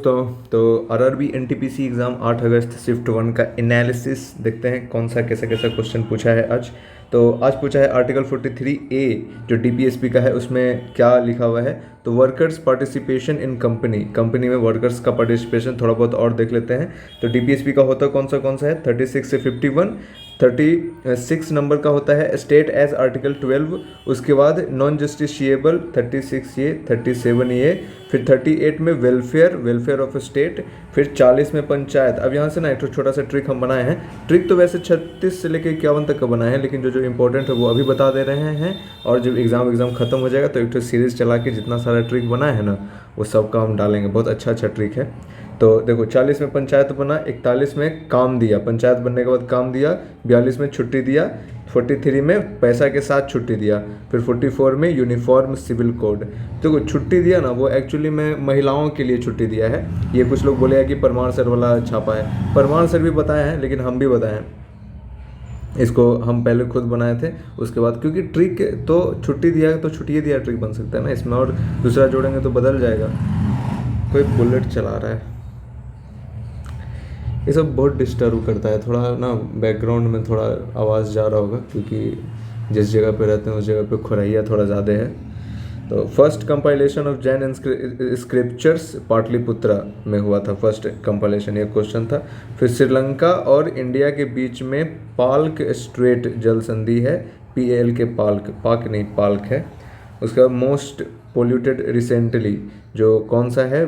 दोस्तों, तो RRB NTPC exam 8 अगस्त shift 1 का एनालिसिस देखते हैं कौन सा कैसा कैसा क्वेश्चन पूछा है आज। तो आज पूछा है आर्टिकल 43A जो डीपीएसपी का है, उसमें क्या लिखा हुआ है। तो वर्कर्स पार्टिसिपेशन इन कंपनी में वर्कर्स का पार्टिसिपेशन थोड़ा बहुत और देख लेते हैं। तो डीपीएसपी का होता कौन सा है 36 से 51। 36 नंबर का होता है स्टेट एज आर्टिकल 12, उसके बाद नॉन जस्टिशिएबल 36 ये, 37 ये, फिर 38 में वेलफेयर ऑफ स्टेट, फिर 40 में पंचायत। अब यहाँ से ना एक छोटा सा ट्रिक हम बनाए हैं। ट्रिक तो वैसे 36 से लेकर 51 तक का बनाए हैं, लेकिन जो इंपॉर्टेंट है वो अभी बता दे रहे हैं। और जब एग्ज़ाम खत्म हो जाएगा तो एक सीरीज़ चला के जितना सारा ट्रिक बनाए हैं ना वो सब का हम डालेंगे। बहुत अच्छा ट्रिक है। तो देखो 40 में पंचायत बना, 41 में काम दिया, पंचायत बनने के बाद काम दिया, 42 में छुट्टी दिया, 43 में पैसा के साथ छुट्टी दिया, फिर 44 में यूनिफॉर्म सिविल कोड। तो छुट्टी दिया ना वो एक्चुअली में महिलाओं के लिए छुट्टी दिया है। ये कुछ लोग बोलेगा कि परमार सर वाला छापा है, परमार सर भी बताए हैं लेकिन हम भी बताए हैं। इसको हम पहले खुद बनाए थे, उसके बाद क्योंकि ट्रिक तो छुट्टी दिया तो छुट्टी दिया ट्रिक बन सकता है ना इसमें, और दूसरा जोड़ेंगे तो बदल जाएगा। कोई बुलेट चला रहा है, ये सब बहुत डिस्टर्ब करता है। थोड़ा ना बैकग्राउंड में थोड़ा आवाज़ जा रहा होगा क्योंकि जिस जगह पे रहते हैं उस जगह पे खुरैया थोड़ा ज़्यादा है। तो first compilation of Jain scriptures Pataliputra में हुआ था, फर्स्ट कंपाइलेशन, ये क्वेश्चन था। फिर श्रीलंका और इंडिया के बीच में पाल्क स्ट्रेट जल संधि है, PAL के पाक नहीं पाल्क है। उसका मोस्ट पोल्यूटेड रिसेंटली जो कौन सा है,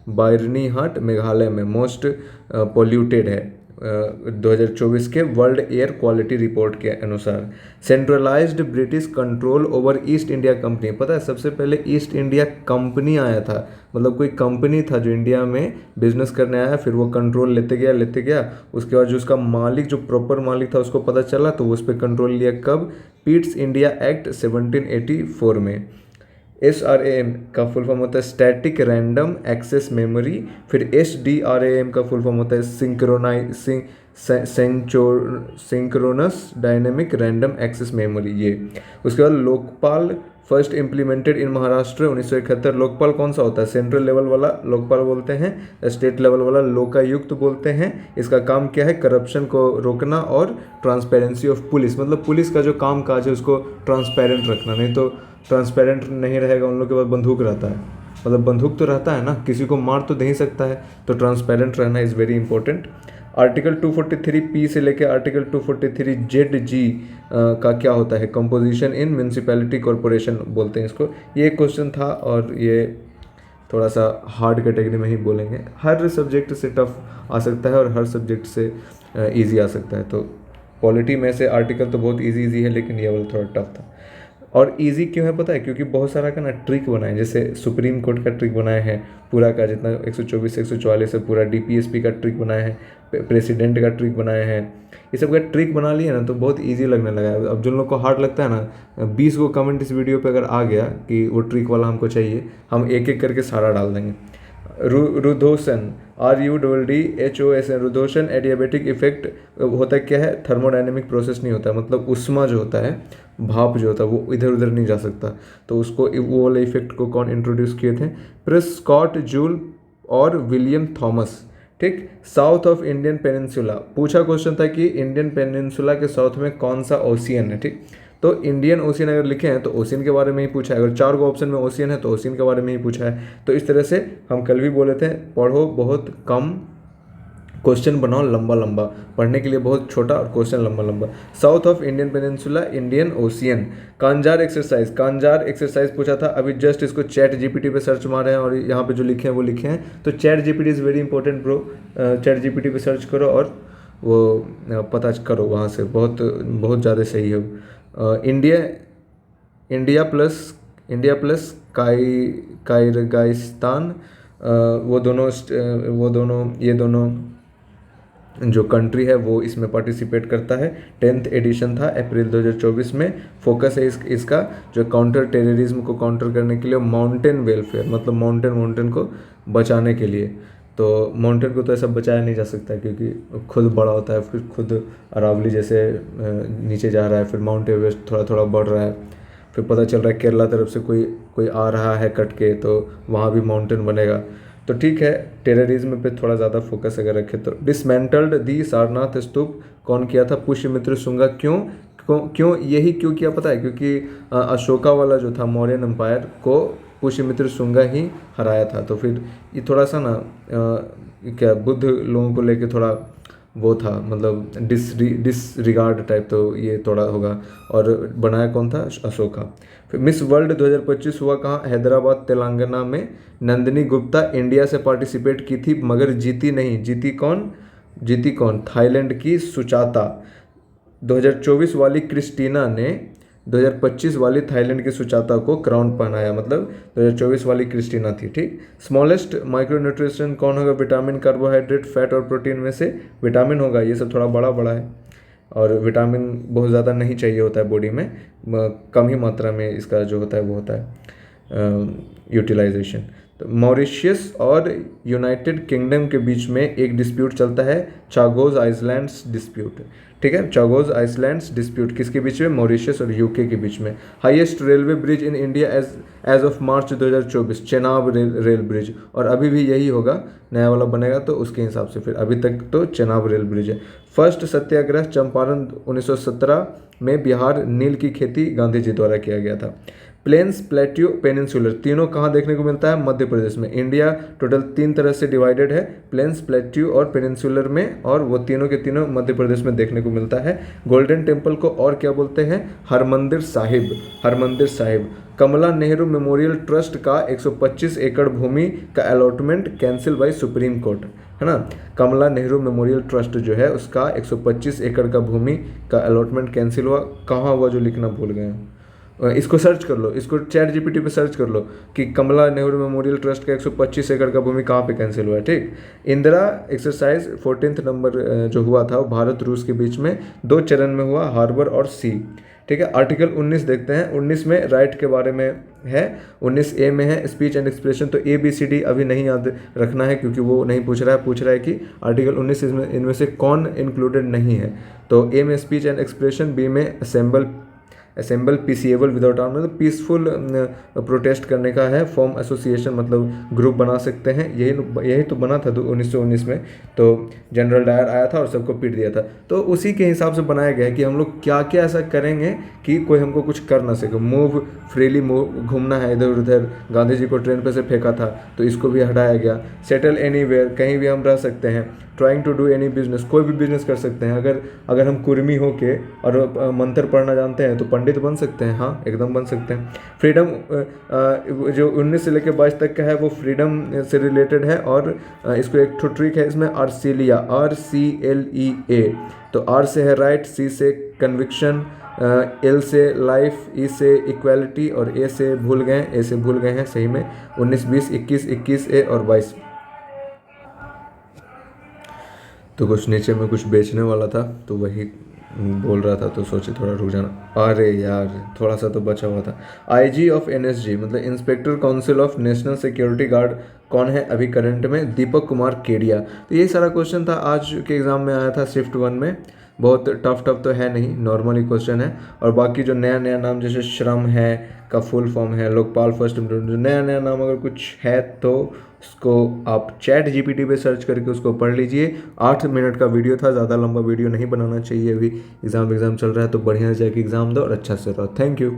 बायरनी हाट मेघालय में मोस्ट पोल्यूटेड है 2024 के वर्ल्ड एयर क्वालिटी रिपोर्ट के अनुसार। Centralised British control over east India company, पता है सबसे पहले ईस्ट इंडिया कंपनी आया था, मतलब कोई कंपनी था जो इंडिया में बिजनेस करने आया, फिर वो कंट्रोल लेते गया। उसके बाद जो उसका मालिक जो प्रॉपर मालिक था उसको पता चला तो वो उस पर कंट्रोल लिया। कब? पीट्स इंडिया एक्ट 1784 में। SRAM का फुल फॉर्म होता है स्टैटिक रैंडम एक्सेस मेमोरी। फिर SDRAM का फुल फॉर्म होता है synchronous dynamic random access memory. ये उसके बाद Lokpal first implemented in Maharashtra 1971। Lokpal कौन सा होता है? सेंट्रल लेवल वाला लोकपाल बोलते हैं, स्टेट लेवल वाला लोकायुक्त बोलते हैं। इसका काम क्या है? करप्शन को रोकना और ट्रांसपेरेंसी ऑफ पुलिस, मतलब पुलिस का जो काम काज है उसको ट्रांसपेरेंट रखना। नहीं तो ट्रांसपेरेंट नहीं रहेगा, उन लोग के पास बंदूक रहता है, मतलब बंदूक तो रहता है ना, किसी को मार तो नहीं सकता है, तो ट्रांसपेरेंट रहना is very important. Article 243P से लेकर आर्टिकल 243ZG का क्या होता है? कंपोजिशन इन म्यूनसिपैलिटी कॉरपोरेशन बोलते हैं इसको। ये क्वेश्चन था और ये थोड़ा सा हार्ड कैटेगरी में ही बोलेंगे। हर सब्जेक्ट से टफ आ सकता है और हर सब्जेक्ट से इजी आ सकता है। तो पॉलिटी में से आर्टिकल तो बहुत इजी है, लेकिन ये वाला थोड़ा टफ था। और इजी क्यों है पता है? क्योंकि बहुत सारा का ना ट्रिक बनाए, जैसे सुप्रीम कोर्ट का ट्रिक बनाए हैं पूरा का, जितना 124 से 144 से पूरा डीपीएसपी का ट्रिक बनाए हैं, प्रेसिडेंट का ट्रिक बनाए हैं। ये सब का ट्रिक बना लिए ना तो बहुत इजी लगने लगा है। अब जिन लोग को हार्ड लगता है ना, 20 को कमेंट इस वीडियो पे अगर आ गया कि वो ट्रिक वाला हमको चाहिए, हम एक एक करके सारा डाल देंगे। रुद्धोषण RUDDHOSN रुद्धोषण एडियाबेटिक इफेक्ट होता क्या है? थर्मोडायनेमिक प्रोसेस नहीं होता है, मतलब उष्मा जो होता है, भाप जो होता है वो इधर उधर नहीं जा सकता। तो उसको वो वाले इफेक्ट को कौन इंट्रोड्यूस किए थे? प्रेस्कॉट जूल और विलियम थॉमस। ठीक। साउथ ऑफ इंडियन पेनिनसुला पूछा क्वेश्चन था कि इंडियन पेनिनसुला के साउथ में कौन सा ओशियन है। ठीक, तो इंडियन ओशियन अगर लिखे हैं तो ओशियन के बारे में ही पूछा है। अगर 4 गो ऑप्शन में ओशियन है तो ओशियन के बारे में ही पूछा है। तो इस तरह से हम कल भी बोले थे, पढ़ो बहुत कम, क्वेश्चन बनाओ लंबा लंबा, पढ़ने के लिए बहुत छोटा और क्वेश्चन लंबा लंबा। South of Indian peninsula, Indian ocean. कांजार एक्सरसाइज पूछा था, अभी जस्ट इसको चैट जीपीटी पे सर्च मारे हैं और यहाँ पे जो लिखे हैं वो लिखे हैं। तो chat GPT is very important bro, chat GPT पे सर्च करो और वो पता करो वहाँ से, बहुत ज़्यादा सही है। इंडिया प्लस कायरगिस्तान, ये दोनों जो कंट्री है वो इसमें पार्टिसिपेट करता है। 10th एडिशन था अप्रैल 2024 में। फोकस है इसका जो काउंटर टेररिज्म को काउंटर करने के लिए, माउंटेन वेलफेयर, मतलब माउंटेन को बचाने के लिए। तो माउंटेन को तो ऐसा बचाया नहीं जा सकता क्योंकि खुद बड़ा होता है, फिर खुद अरावली जैसे नीचे जा रहा है, फिर माउंट एवरेस्ट थोड़ा थोड़ा बढ़ रहा है, फिर पता चल रहा है केरला तरफ से कोई आ रहा है कट के, तो वहाँ भी माउंटेन बनेगा। तो ठीक है, टेररिज्म पे थोड़ा ज़्यादा फोकस अगर रखें तो। डिसमेंटल्ड दी सारनाथ स्तूप कौन किया था? पुष्यमित्र शुंगा। क्यों क्यों क्यों यही क्यों किया पता है? क्योंकि अशोका वाला जो था मौर्यन एम्पायर को पुष्यमित्र शुंगा ही हराया था। तो फिर ये थोड़ा सा ना क्या बुद्ध लोगों को लेके थोड़ा वो था, मतलब डिसरिगार्ड टाइप, तो ये थोड़ा होगा। और बनाया कौन था? अशोका। फिर मिस वर्ल्ड 2025 हुआ कहाँ? हैदराबाद तेलंगाना में। नंदिनी गुप्ता इंडिया से पार्टिसिपेट की थी मगर जीती नहीं। जीती कौन? जीती कौन? थाईलैंड की सुचाता। 2024 वाली क्रिस्टीना ने 2025 वाली थाईलैंड की सुचाता को क्राउन पहनाया, मतलब 2024 वाली क्रिस्टीना थी। ठीक। स्मॉलेस्ट माइक्रोन्यूट्रिशन कौन होगा? विटामिन, कार्बोहाइड्रेट, फैट और प्रोटीन में से विटामिन होगा। ये सब थोड़ा बड़ा बड़ा है और विटामिन बहुत ज़्यादा नहीं चाहिए होता है बॉडी में, कम ही मात्रा में इसका जो होता है वो होता है यूटिलाइजेशन। तो मॉरिशियस और यूनाइटेड किंगडम के बीच में एक डिस्प्यूट चलता है, चागोस आइसलैंड्स डिस्प्यूट। ठीक है, चागोस आइसलैंड्स डिस्प्यूट किसके बीच में? मॉरिशियस और यूके के बीच में। Highest railway bridge in India as of March 2024, Chenab rail bridge. और अभी भी यही होगा, नया वाला बनेगा तो उसके हिसाब से फिर अभी तक तो चेनाब रेल ब्रिज है। फर्स्ट सत्याग्रह चंपारण 1917 में बिहार नील की खेती गांधी जी द्वारा किया गया था। प्लेन्स, प्लेट्यू, पेनिनसुलर तीनों कहाँ देखने को मिलता है? मध्य प्रदेश में। इंडिया टोटल 3 तरह से डिवाइडेड है, प्लेन्स, प्लेट्यू और पेनिनसुलर में, और वो तीनों के तीनों मध्य प्रदेश में देखने को मिलता है। गोल्डन टेम्पल को और क्या बोलते हैं? हरमंदिर साहिब। हरमंदिर साहिब। कमला नेहरू मेमोरियल ट्रस्ट का 125 एकड़ भूमि का allotment cancel bye supreme court, है ना। कमला नेहरू मेमोरियल ट्रस्ट जो है उसका 125 एकड़ का भूमि का अलॉटमेंट कैंसिल हुआ। कहाँ हुआ जो लिखना भूल गए हैं, इसको सर्च कर लो, इसको चैट जीपीटी पे सर्च कर लो कि कमला नेहरू मेमोरियल ट्रस्ट का 125 एकड़ का भूमि कहाँ पे कैंसिल हुआ है। ठीक। इंदिरा एक्सरसाइज 14th नंबर जो हुआ था वो भारत रूस के बीच में 2 चरण में हुआ, हार्बर और सी। ठीक है। आर्टिकल 19 देखते हैं। 19 में राइट के बारे में है। 19A में है स्पीच एंड एक्सप्रेशन। तो ABCD अभी नहीं याद रखना है क्योंकि वो नहीं पूछ रहा है, पूछ रहा है कि आर्टिकल 19 इनमें से कौन इंक्लूडेड नहीं है। तो A में स्पीच एंड एक्सप्रेशन, B में असेंबल पीसीएबल विदाउट आर्म, मतलब पीसफुल प्रोटेस्ट करने का है। फॉर्म एसोसिएशन मतलब ग्रुप बना सकते हैं। यही तो बना था 1919 में, तो जनरल डायर आया था और सबको पीट दिया था। तो उसी के हिसाब से बनाया गया है कि हम लोग क्या क्या ऐसा करेंगे कि कोई हमको कुछ कर ना सके। मूव फ्रीली, घूमना है इधर उधर। गांधी जी को ट्रेन पे से फेंका था तो इसको भी हटाया गया। सेटल एनीवेयर, कहीं भी हम रह सकते हैं। Trying to do any business, कोई भी बिजनेस कर सकते हैं। अगर हम कुर्मी होके और मंत्र पढ़ना जानते हैं तो पंडित बन सकते हैं। हाँ, एकदम बन सकते हैं। फ्रीडम जो 19 से लेकर 22 तक का है वो फ्रीडम से रिलेटेड है। और इसको एक ठो ट्रिक है इसमें, आर्सीलिया, RCLEA। तो R से है राइट, C से कन्विक्शन, L से लाइफ, E से इक्वालिटी और A से भूल गए हैं सही में। 19, 20, 21, 21A और 22। तो कुछ नीचे में कुछ बेचने वाला था तो वही बोल रहा था, तो सोचे थोड़ा रुक जाना। अरे यार, थोड़ा सा तो बचा हुआ था। IG ऑफ NSG मतलब inspector council of national security guard कौन है अभी करंट में? दीपक कुमार केडिया। तो यही सारा क्वेश्चन था आज के एग्जाम में आया था शिफ्ट 1 में। बहुत टफ तो है नहीं, नॉर्मली क्वेश्चन है। और बाकी जो नया नया नाम जैसे श्रम है का फुल फॉर्म है, लोकपाल फर्स्ट, जो नया नया नाम अगर कुछ है तो उसको आप चैट जीपीटी पे सर्च करके उसको पढ़ लीजिए। 8 मिनट का वीडियो था, ज़्यादा लंबा वीडियो नहीं बनाना चाहिए। अभी एग्ज़ाम चल रहा है तो बढ़िया से जाके एग्ज़ाम दो और अच्छा से रहो। Thank you.